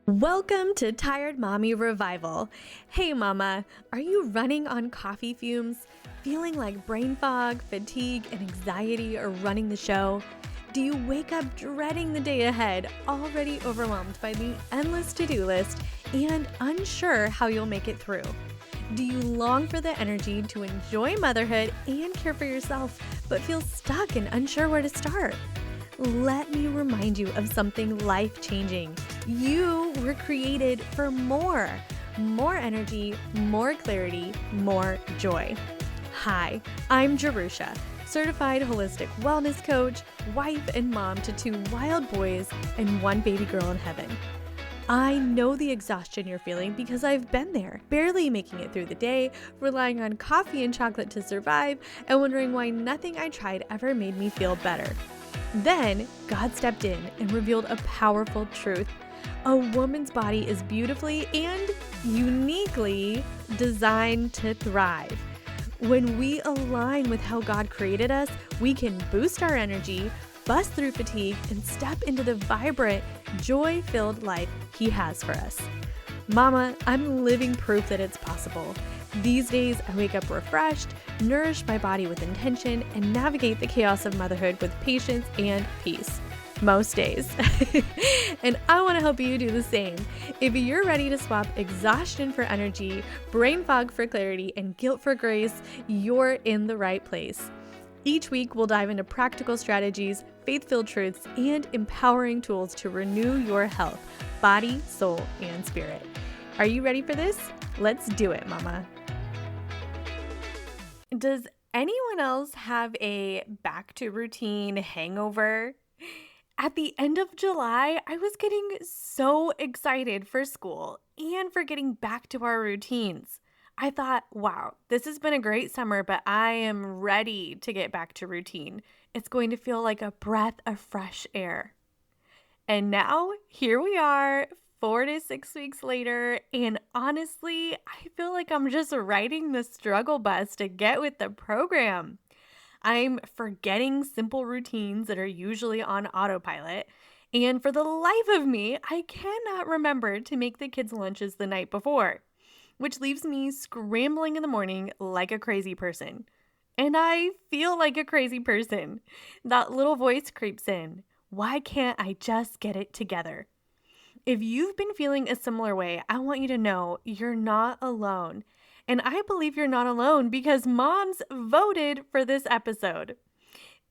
Welcome to Tired Mommy Revival. Hey mama, are you running on coffee fumes? Feeling like brain fog, fatigue, and anxiety are running the show? Do you wake up dreading the day ahead, already overwhelmed by the endless to-do list and unsure how you'll make it through? Do you long for the energy to enjoy motherhood and care for yourself, but feel stuck and unsure where to start? Let me remind you of something life-changing. You were created for more energy, more clarity, more joy. Hi, I'm Jerusha, certified holistic wellness coach, wife and mom to 2 wild boys and 1 baby girl in heaven. I know the exhaustion you're feeling because I've been there, barely making it through the day, relying on coffee and chocolate to survive, and wondering why nothing I tried ever made me feel better. Then, God stepped in and revealed a powerful truth. A woman's body is beautifully and uniquely designed to thrive. When we align with how God created us, we can boost our energy, bust through fatigue, and step into the vibrant, joy-filled life He has for us. Mama, I'm living proof that it's possible. These days, I wake up refreshed, nourish my body with intention, and navigate the chaos of motherhood with patience and peace. Most days. And I want to help you do the same. If you're ready to swap exhaustion for energy, brain fog for clarity, and guilt for grace, you're in the right place. Each week, we'll dive into practical strategies, faith-filled truths, and empowering tools to renew your health, body, soul, and spirit. Are you ready for this? Let's do it, mama. Does anyone else have a back to routine hangover? At the end of July, I was getting so excited for school and for getting back to our routines. I thought, wow, this has been a great summer, but I am ready to get back to routine. It's going to feel like a breath of fresh air. And now, here we are, 4 to 6 weeks later, and honestly, I feel like I'm just riding the struggle bus to get with the program. I'm forgetting simple routines that are usually on autopilot, and for the life of me, I cannot remember to make the kids' lunches the night before, which leaves me scrambling in the morning like a crazy person. And I feel like a crazy person. That little voice creeps in. Why can't I just get it together? If you've been feeling a similar way, I want you to know you're not alone. And I believe you're not alone because moms voted for this episode.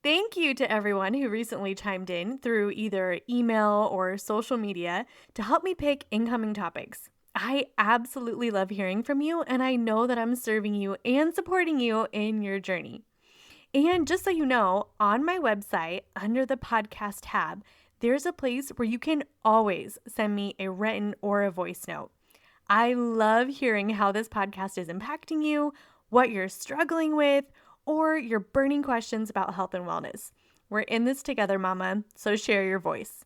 Thank you to everyone who recently chimed in through either email or social media to help me pick incoming topics. I absolutely love hearing from you, and I know that I'm serving you and supporting you in your journey. And just so you know, on my website, under the podcast tab, there's a place where you can always send me a written or a voice note. I love hearing how this podcast is impacting you, what you're struggling with, or your burning questions about health and wellness. We're in this together, mama, so share your voice.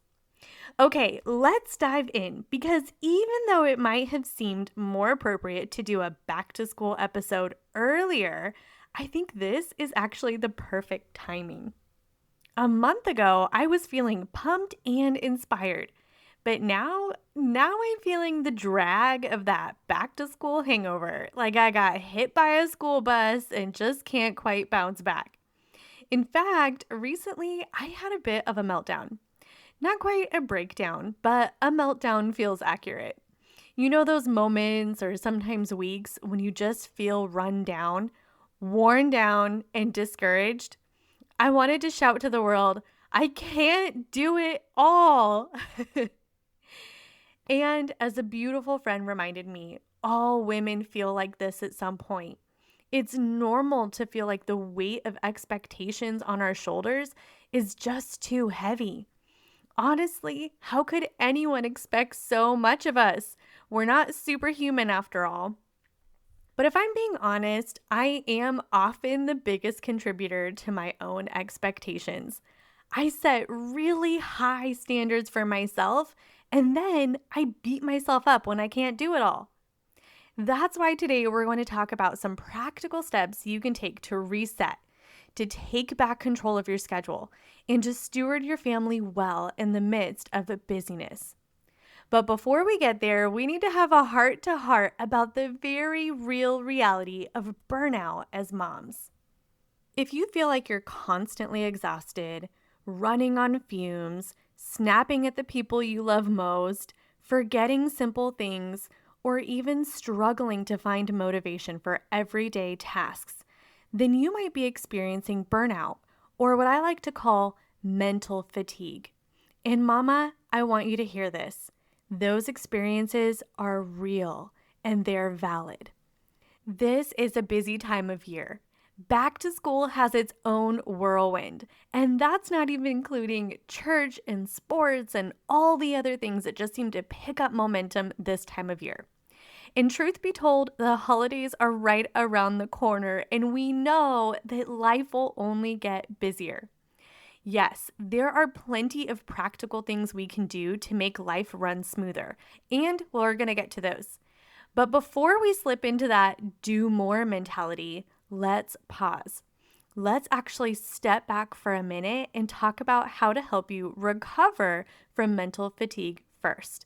Okay, let's dive in because even though it might have seemed more appropriate to do a back to school episode earlier, I think this is actually the perfect timing. A month ago, I was feeling pumped and inspired, but now I'm feeling the drag of that back to school hangover, like I got hit by a school bus and just can't quite bounce back. In fact, recently I had a bit of a meltdown. Not quite a breakdown, but a meltdown feels accurate. You know those moments or sometimes weeks when you just feel run down, worn down, and discouraged? I wanted to shout to the world, I can't do it all. And as a beautiful friend reminded me, all women feel like this at some point. It's normal to feel like the weight of expectations on our shoulders is just too heavy. Honestly, how could anyone expect so much of us? We're not superhuman after all. But if I'm being honest, I am often the biggest contributor to my own expectations. I set really high standards for myself, and then I beat myself up when I can't do it all. That's why today we're going to talk about some practical steps you can take to reset, to take back control of your schedule, and to steward your family well in the midst of busyness. But before we get there, we need to have a heart to heart about the very real reality of burnout as moms. If you feel like you're constantly exhausted, running on fumes, snapping at the people you love most, forgetting simple things, or even struggling to find motivation for everyday tasks, then you might be experiencing burnout, or what I like to call mental fatigue. And mama, I want you to hear this. Those experiences are real and they're valid. This is a busy time of year. Back to school has its own whirlwind, and that's not even including church and sports and all the other things that just seem to pick up momentum this time of year. And truth be told, the holidays are right around the corner, and we know that life will only get busier. Yes, there are plenty of practical things we can do to make life run smoother, and we're going to get to those. But before we slip into that do more mentality, let's pause. Let's actually step back for a minute and talk about how to help you recover from mental fatigue first.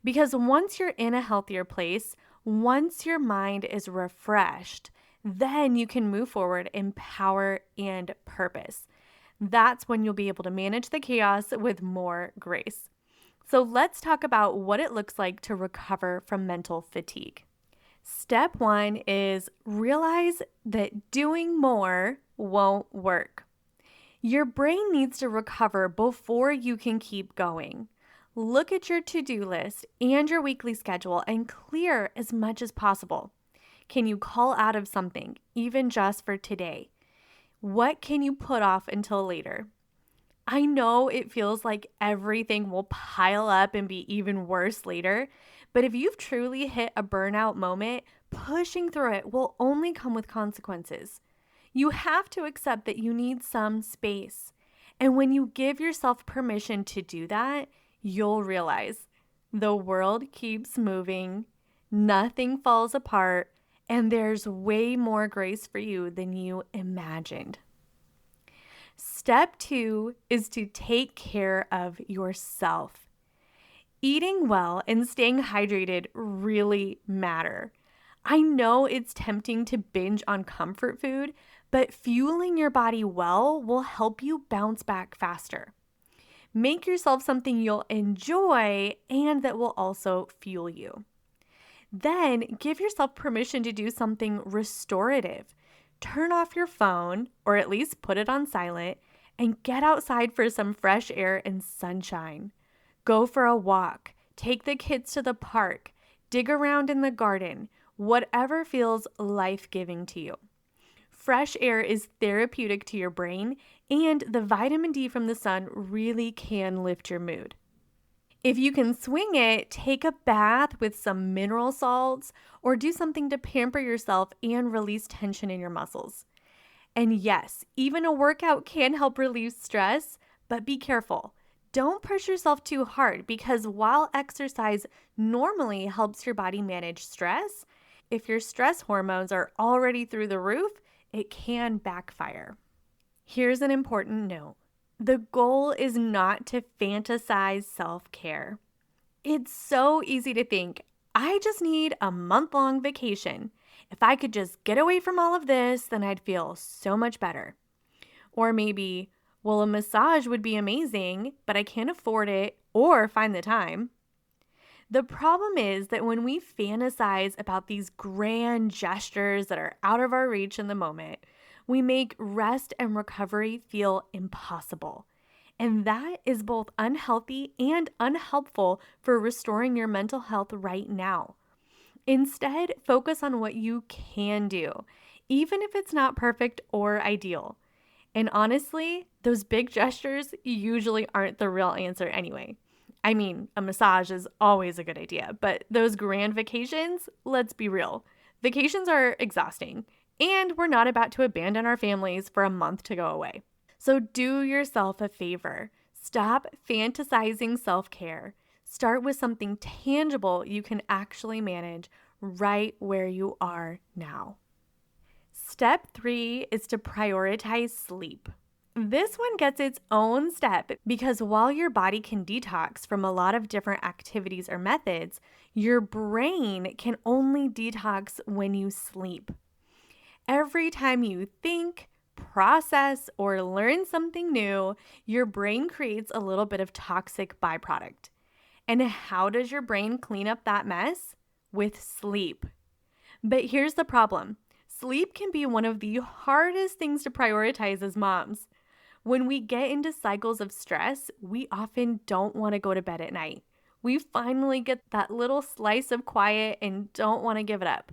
Because once you're in a healthier place, once your mind is refreshed, then you can move forward in power and purpose. That's when you'll be able to manage the chaos with more grace. So let's talk about what it looks like to recover from mental fatigue. Step one is realize that doing more won't work. Your brain needs to recover before you can keep going. Look at your to-do list and your weekly schedule and clear as much as possible. Can you call out of something, even just for today? What can you put off until later? I know it feels like everything will pile up and be even worse later, but if you've truly hit a burnout moment, pushing through it will only come with consequences. You have to accept that you need some space. And when you give yourself permission to do that, you'll realize the world keeps moving, nothing falls apart, and there's way more grace for you than you imagined. Step two is to take care of yourself. Eating well and staying hydrated really matter. I know it's tempting to binge on comfort food, but fueling your body well will help you bounce back faster. Make yourself something you'll enjoy and that will also fuel you. Then give yourself permission to do something restorative. Turn off your phone, or at least put it on silent, and get outside for some fresh air and sunshine. Go for a walk, take the kids to the park, dig around in the garden, whatever feels life-giving to you. Fresh air is therapeutic to your brain, and the vitamin D from the sun really can lift your mood. If you can swing it, take a bath with some mineral salts or do something to pamper yourself and release tension in your muscles. And yes, even a workout can help relieve stress, but be careful. Don't push yourself too hard because while exercise normally helps your body manage stress, if your stress hormones are already through the roof, it can backfire. Here's an important note. The goal is not to fantasize self-care. It's so easy to think, I just need a month-long vacation. If I could just get away from all of this, then I'd feel so much better. Or maybe, well, a massage would be amazing, but I can't afford it or find the time. The problem is that when we fantasize about these grand gestures that are out of our reach in the moment, we make rest and recovery feel impossible. And that is both unhealthy and unhelpful for restoring your mental health right now. Instead, focus on what you can do, even if it's not perfect or ideal. And honestly, those big gestures usually aren't the real answer anyway. I mean, a massage is always a good idea, but those grand vacations, let's be real. Vacations are exhausting, and we're not about to abandon our families for a month to go away. So do yourself a favor. Stop fantasizing self-care. Start with something tangible you can actually manage right where you are now. Step 3 is to prioritize sleep. This one gets its own step because while your body can detox from a lot of different activities or methods, your brain can only detox when you sleep. Every time you think, process, or learn something new, your brain creates a little bit of toxic byproduct. And how does your brain clean up that mess? With sleep. But here's the problem: sleep can be one of the hardest things to prioritize as moms. When we get into cycles of stress, we often don't want to go to bed at night. We finally get that little slice of quiet and don't want to give it up.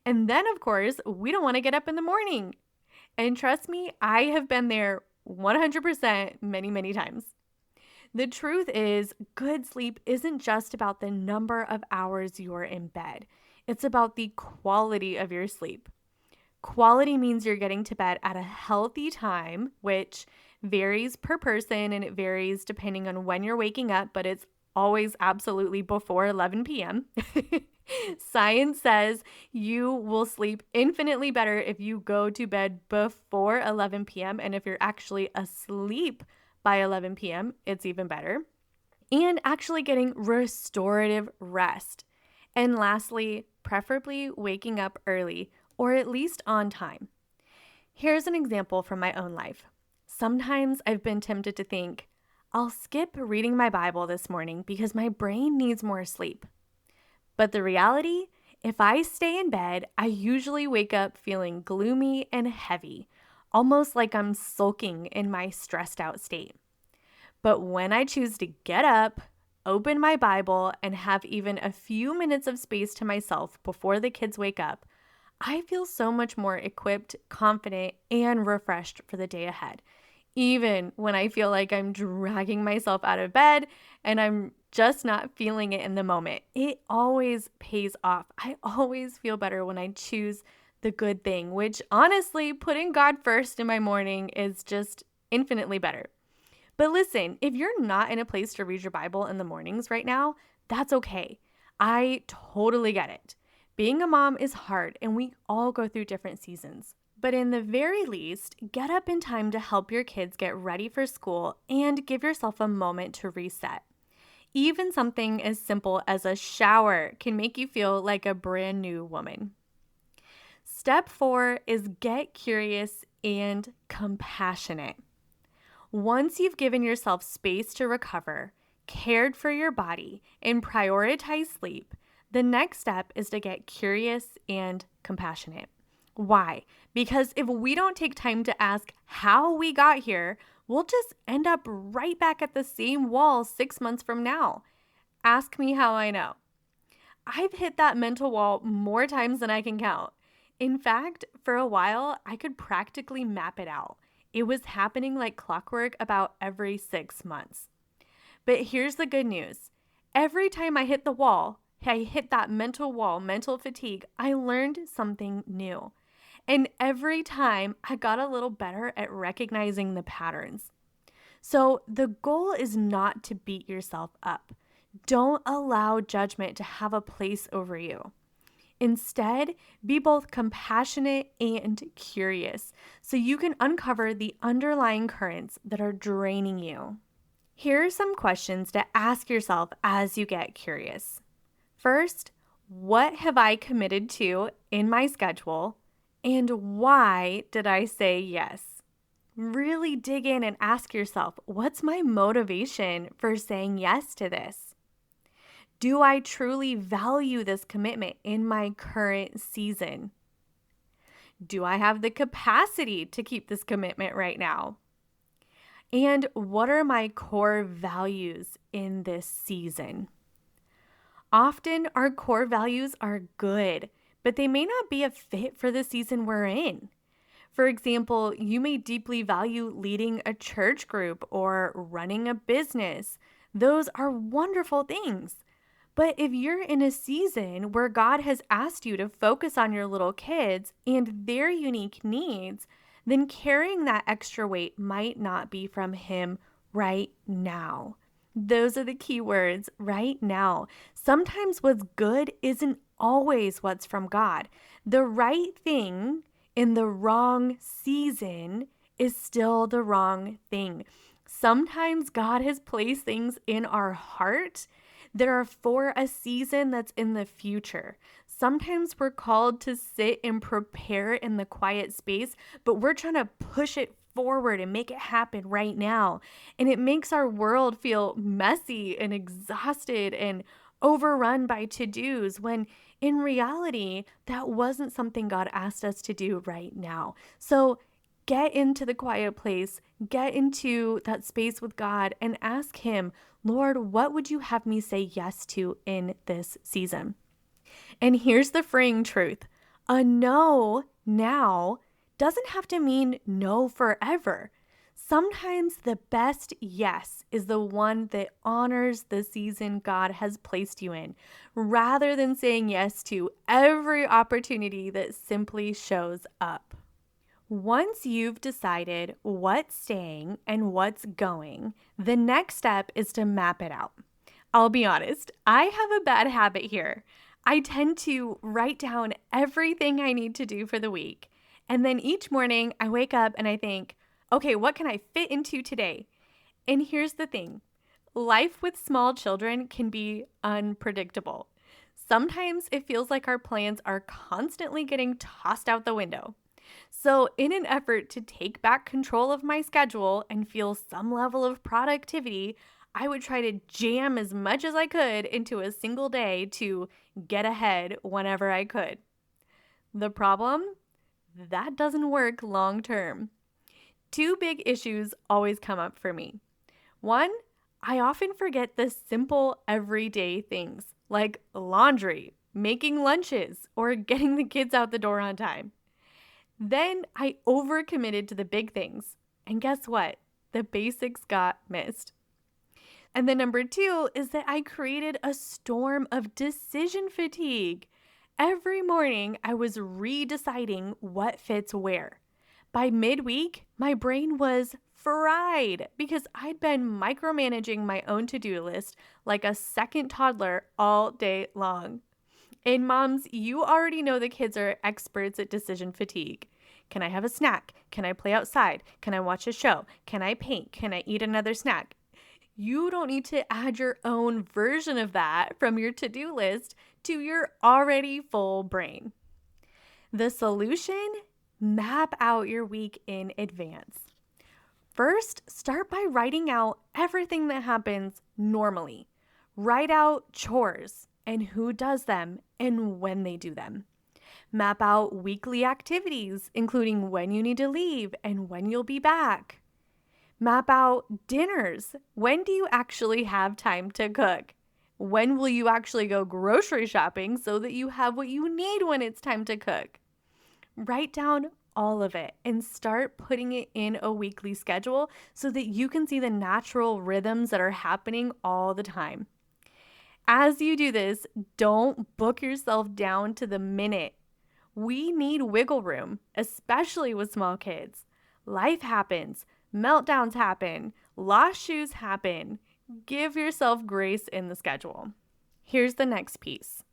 And then, of course, we don't want to get up in the morning. And trust me, I have been there 100% many, many times. The truth is, good sleep isn't just about the number of hours you're in bed. It's about the quality of your sleep. Quality means you're getting to bed at a healthy time, which varies per person and it varies depending on when you're waking up, but it's always absolutely before 11 p.m. Science says you will sleep infinitely better if you go to bed before 11 p.m. And if you're actually asleep by 11 p.m., it's even better. And actually getting restorative rest. And lastly, preferably waking up early or at least on time. Here's an example from my own life. Sometimes I've been tempted to think, I'll skip reading my Bible this morning because my brain needs more sleep. But the reality, if I stay in bed, I usually wake up feeling gloomy and heavy, almost like I'm sulking in my stressed out state. But when I choose to get up, open my Bible, and have even a few minutes of space to myself before the kids wake up, I feel so much more equipped, confident, and refreshed for the day ahead. Even when I feel like I'm dragging myself out of bed and I'm just not feeling it in the moment, it always pays off. I always feel better when I choose the good thing, which honestly, putting God first in my morning is just infinitely better. But listen, if you're not in a place to read your Bible in the mornings right now, that's okay. I totally get it. Being a mom is hard and we all go through different seasons. But in the very least, get up in time to help your kids get ready for school and give yourself a moment to reset. Even something as simple as a shower can make you feel like a brand new woman. Step 4 is get curious and compassionate. Once you've given yourself space to recover, cared for your body, and prioritize sleep, the next step is to get curious and compassionate. Why? Because if we don't take time to ask how we got here, we'll just end up right back at the same wall 6 months from now. Ask me how I know. I've hit that mental wall more times than I can count. In fact, for a while, I could practically map it out. It was happening like clockwork about every 6 months. But here's the good news. Every time I hit the wall, I hit that mental wall, mental fatigue, I learned something new. And every time I got a little better at recognizing the patterns. So the goal is not to beat yourself up. Don't allow judgment to have a place over you. Instead, be both compassionate and curious so you can uncover the underlying currents that are draining you. Here are some questions to ask yourself as you get curious. First, what have I committed to in my schedule, and why did I say yes? Really dig in and ask yourself, what's my motivation for saying yes to this? Do I truly value this commitment in my current season? Do I have the capacity to keep this commitment right now? And what are my core values in this season? Often our core values are good, but they may not be a fit for the season we're in. For example, you may deeply value leading a church group or running a business. Those are wonderful things. But if you're in a season where God has asked you to focus on your little kids and their unique needs, then carrying that extra weight might not be from Him right now. Those are the key words, right now. Sometimes what's good isn't always what's from God. The right thing in the wrong season is still the wrong thing. Sometimes God has placed things in our heart that are for a season that's in the future. Sometimes we're called to sit and prepare in the quiet space, but we're trying to push it forward and make it happen right now. And it makes our world feel messy and exhausted and overrun by to-dos when in reality, that wasn't something God asked us to do right now. So get into the quiet place, get into that space with God and ask Him, Lord, what would you have me say yes to in this season? And here's the freeing truth. A no now doesn't have to mean no forever. Sometimes the best yes is the one that honors the season God has placed you in, rather than saying yes to every opportunity that simply shows up. Once you've decided what's staying and what's going, the next step is to map it out. I'll be honest, I have a bad habit here. I tend to write down everything I need to do for the week. And then each morning I wake up and I think, okay, what can I fit into today? And here's the thing. Life with small children can be unpredictable. Sometimes it feels like our plans are constantly getting tossed out the window. So, in an effort to take back control of my schedule and feel some level of productivity, I would try to jam as much as I could into a single day to get ahead whenever I could. The problem? That doesn't work long term. Two big issues always come up for me. One, I often forget the simple everyday things like laundry, making lunches, or getting the kids out the door on time. Then I overcommitted to the big things. And guess what? The basics got missed. And then number two is that I created a storm of decision fatigue. Every morning I was redeciding what fits where. By midweek, my brain was fried because I'd been micromanaging my own to-do list like a second toddler all day long. And moms, you already know the kids are experts at decision fatigue. Can I have a snack? Can I play outside? Can I watch a show? Can I paint? Can I eat another snack? You don't need to add your own version of that from your to-do list to your already full brain. The solution? Map out your week in advance. First, start by writing out everything that happens normally. Write out chores and who does them and when they do them. Map out weekly activities, including when you need to leave and when you'll be back. Map out dinners. When do you actually have time to cook? When will you actually go grocery shopping so that you have what you need when it's time to cook? Write down all of it and start putting it in a weekly schedule so that you can see the natural rhythms that are happening all the time. As you do this, don't book yourself down to the minute. We need wiggle room, especially with small kids. Life happens, meltdowns happen, lost shoes happen. Give yourself grace in the schedule. Here's the next piece.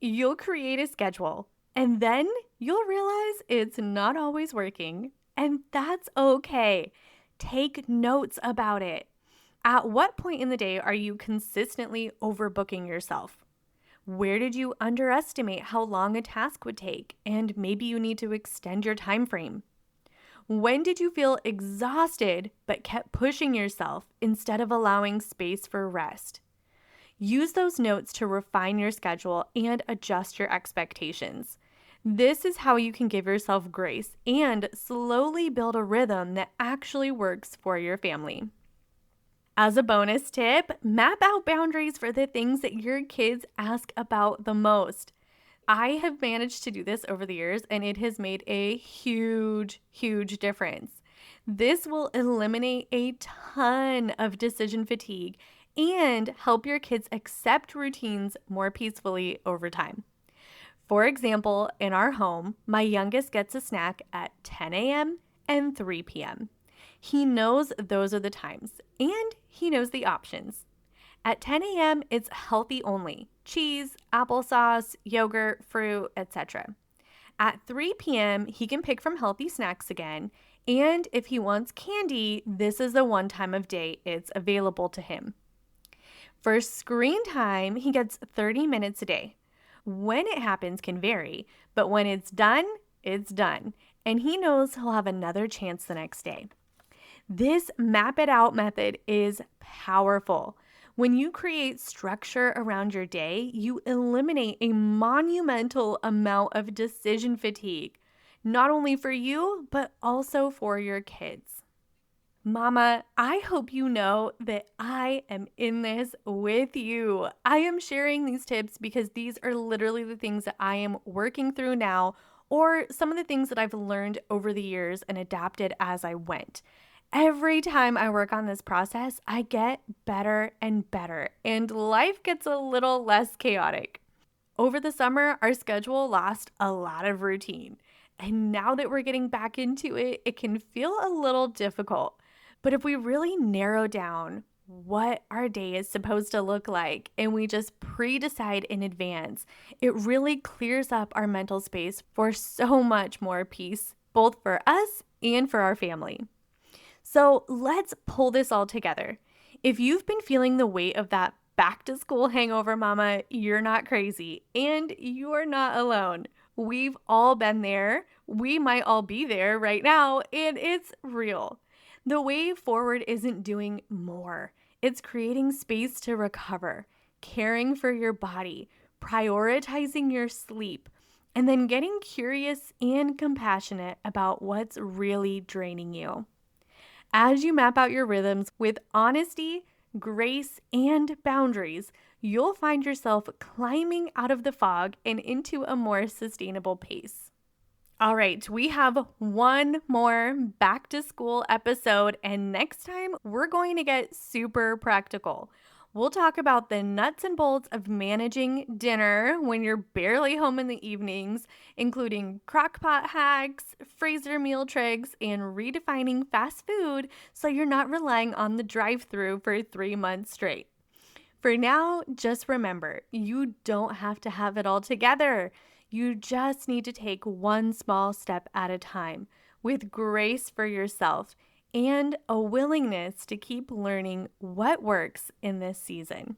You'll create a schedule, and then you'll realize it's not always working, and that's okay. Take notes about it. At what point in the day are you consistently overbooking yourself? Where did you underestimate how long a task would take, and maybe you need to extend your time frame? When did you feel exhausted but kept pushing yourself instead of allowing space for rest? Use those notes to refine your schedule and adjust your expectations. This is how you can give yourself grace and slowly build a rhythm that actually works for your family. As a bonus tip, map out boundaries for the things that your kids ask about the most. I have managed to do this over the years, and it has made a huge, huge difference. This will eliminate a ton of decision fatigue and help your kids accept routines more peacefully over time. For example, in our home, my youngest gets a snack at 10 a.m. and 3 p.m. He knows those are the times, and he knows the options. At 10 a.m., it's healthy only: cheese, applesauce, yogurt, fruit, etc. At 3 p.m., he can pick from healthy snacks again, And if he wants candy, this is the one time of day it's available to him. For screen time, he gets 30 minutes a day. When it happens can vary, but when it's done, and he knows he'll have another chance the next day. This map it out method is powerful. When you create structure around your day, you eliminate a monumental amount of decision fatigue, not only for you, but also for your kids. Mama, I hope you know that I am in this with you. I am sharing these tips because these are literally the things that I am working through now, or some of the things that I've learned over the years and adapted as I went. Every time I work on this process, I get better and better, and life gets a little less chaotic. Over the summer, our schedule lost a lot of routine. And now that we're getting back into it, it can feel a little difficult. But if we really narrow down what our day is supposed to look like and we just pre-decide in advance, it really clears up our mental space for so much more peace, both for us and for our family. So let's pull this all together. If you've been feeling the weight of that back to school hangover, mama, you're not crazy and you're not alone. We've all been there. We might all be there right now, and it's real. The way forward isn't doing more. It's creating space to recover, caring for your body, prioritizing your sleep, and then getting curious and compassionate about what's really draining you. As you map out your rhythms with honesty, grace, and boundaries, you'll find yourself climbing out of the fog and into a more sustainable pace. All right, we have one more back to school episode, and next time we're going to get super practical. We'll talk about the nuts and bolts of managing dinner when you're barely home in the evenings, including crockpot hacks, freezer meal tricks, and redefining fast food so you're not relying on the drive-thru for 3 months straight. For now, just remember, you don't have to have it all together. You just need to take one small step at a time with grace for yourself and a willingness to keep learning what works in this season.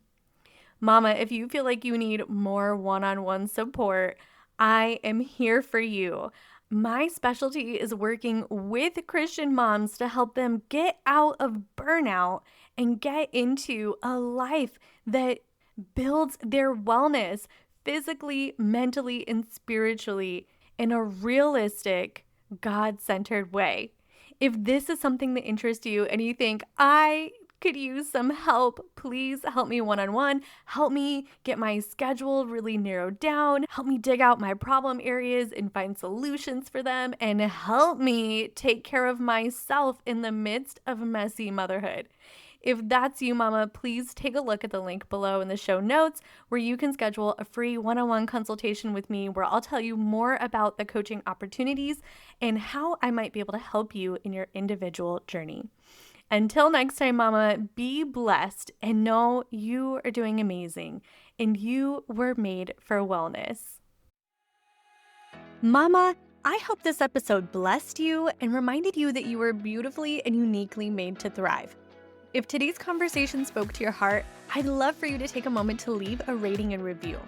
Mama, if you feel like you need more one-on-one support, I am here for you. My specialty is working with Christian moms to help them get out of burnout and get into a life that builds their wellness physically, mentally, and spiritually in a realistic, God-centered way. If this is something that interests you and you think, I could use some help, please help me one-on-one. Help me get my schedule really narrowed down. Help me dig out my problem areas and find solutions for them. And help me take care of myself in the midst of messy motherhood. If that's you, mama, please take a look at the link below in the show notes where you can schedule a free one-on-one consultation with me where I'll tell you more about the coaching opportunities and how I might be able to help you in your individual journey. Until next time, mama, be blessed and know you are doing amazing and you were made for wellness. Mama, I hope this episode blessed you and reminded you that you were beautifully and uniquely made to thrive. If today's conversation spoke to your heart, I'd love for you to take a moment to leave a rating and review.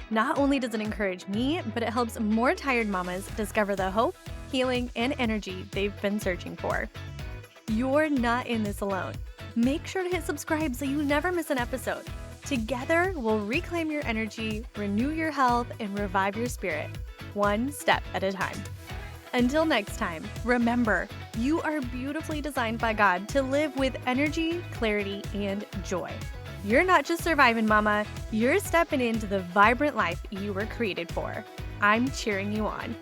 Not only does it encourage me, but it helps more tired mamas discover the hope, healing, and energy they've been searching for. You're not in this alone. Make sure to hit subscribe so you never miss an episode. Together, we'll reclaim your energy, renew your health, and revive your spirit, one step at a time. Until next time, remember, you are beautifully designed by God to live with energy, clarity, and joy. You're not just surviving, mama. You're stepping into the vibrant life you were created for. I'm cheering you on.